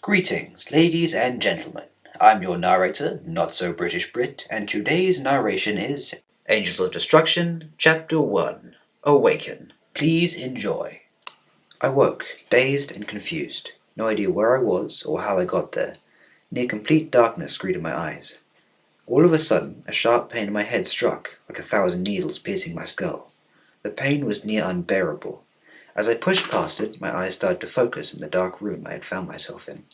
Greetings, ladies and gentlemen. I'm your narrator, Not-So-British-Brit, and today's narration is Angels of Destruction, Chapter 1, Awaken. Please enjoy. I woke, dazed and confused. No idea where I was or how I got there. Near complete darkness greeted my eyes. All of a sudden, a sharp pain in my head struck, like 1,000 needles piercing my skull. The pain was near unbearable. As I pushed past it, my eyes started to focus in the dark room I had found myself in.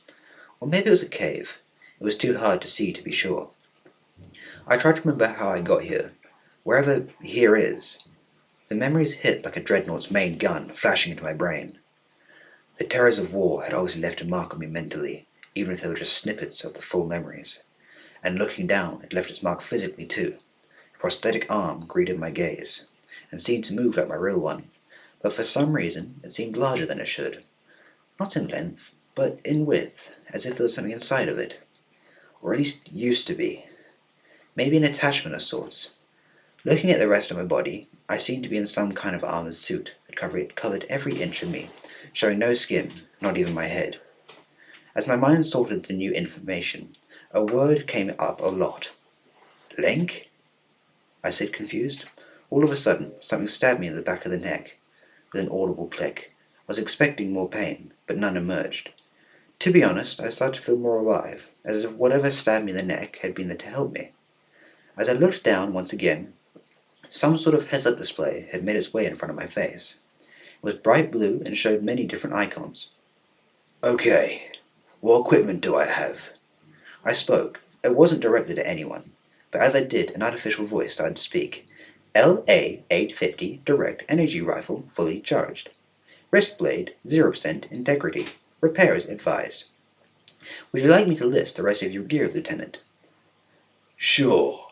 Or maybe it was a cave. It was too hard to see to be sure. I tried to remember how I got here. Wherever here is. The memories hit like a dreadnought's main gun flashing into my brain. The terrors of war had obviously left a mark on me mentally, even if they were just snippets of the full memories. And looking down, it left its mark physically too. A prosthetic arm greeted my gaze, and seemed to move like my real one, but for some reason it seemed larger than it should. Not in length, but in width, as if there was something inside of it. Or at least used to be. Maybe an attachment of sorts. Looking at the rest of my body, I seemed to be in some kind of armored suit that covered every inch of me, showing no skin, not even my head. As my mind sorted the new information, a word came up a lot. Link? I said, confused. All of a sudden, something stabbed me in the back of the neck, with an audible click. I was expecting more pain, but none emerged. To be honest, I started to feel more alive, as if whatever stabbed me in the neck had been there to help me. As I looked down once again, some sort of heads-up display had made its way in front of my face. It was bright blue and showed many different icons. Okay, what equipment do I have? I spoke. It wasn't directed at anyone, but as I did, an artificial voice started to speak. LA-850 Direct Energy Rifle fully charged. Wrist blade, 0% integrity. Repairs advised. Would you like me to list the rest of your gear, Lieutenant? Sure,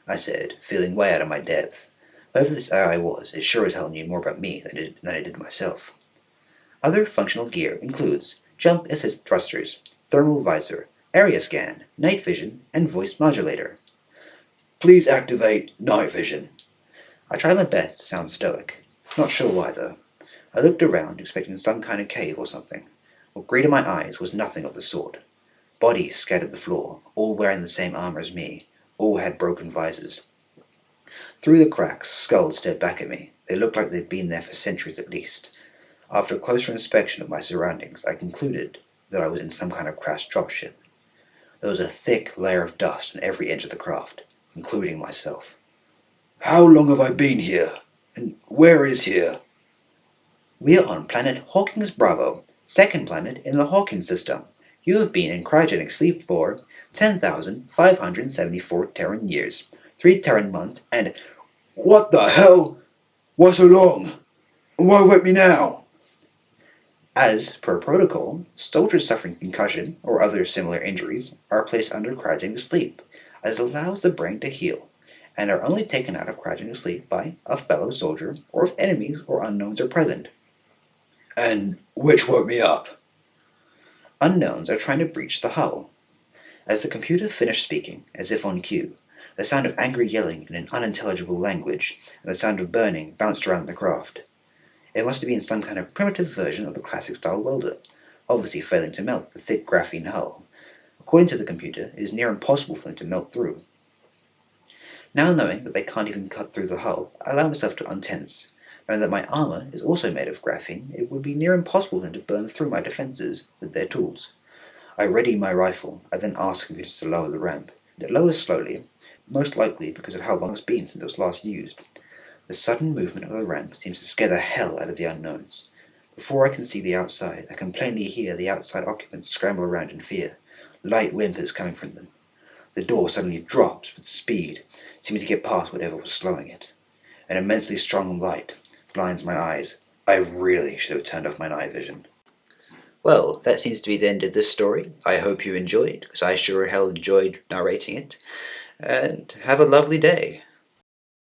I said, feeling way out of my depth. Whoever this AI was, it sure as hell knew more about me than I did myself. Other functional gear includes jump assist thrusters, thermal visor, area scan, night vision, and voice modulator. Please activate night vision. I tried my best to sound stoic. Not sure why, though. I looked around, expecting some kind of cave or something. What greeted my eyes was nothing of the sort. Bodies scattered the floor, all wearing the same armor as me. All had broken visors. Through the cracks, skulls stared back at me. They looked like they'd been there for centuries at least. After a closer inspection of my surroundings, I concluded that I was in some kind of crashed dropship. There was a thick layer of dust on every inch of the craft, including myself. How long have I been here? And where is here? We are on planet Hawkins Bravo, second planet in the Hawkins system. You have been in cryogenic sleep for 10,574 Terran years, 3 Terran months, and... What the hell? Why so long? Why wake me now? As per protocol, soldiers suffering concussion or other similar injuries are placed under cryogenic sleep, as it allows the brain to heal, and are only taken out of cryogenic sleep by a fellow soldier or if enemies or unknowns are present. And which woke me up? Unknowns are trying to breach the hull. As the computer finished speaking, as if on cue, the sound of angry yelling in an unintelligible language and the sound of burning bounced around the craft. It must have been some kind of primitive version of the classic-style welder, obviously failing to melt the thick graphene hull. According to the computer, it is near impossible for them to melt through. Now knowing that they can't even cut through the hull, I allow myself to untense. Knowing that my armor is also made of graphene, it would be near impossible for them to burn through my defenses with their tools. I ready my rifle. I then ask the computer to lower the ramp. It lowers slowly, most likely because of how long it's been since it was last used. The sudden movement of the ramp seems to scare the hell out of the unknowns. Before I can see the outside, I can plainly hear the outside occupants scramble around in fear, light whimpers coming from them. The door suddenly drops with speed, seeming to get past whatever was slowing it. An immensely strong light blinds my eyes. I really should have turned off my night vision. Well, that seems to be the end of this story. I hope you enjoyed, because I sure hell enjoyed narrating it. And have a lovely day.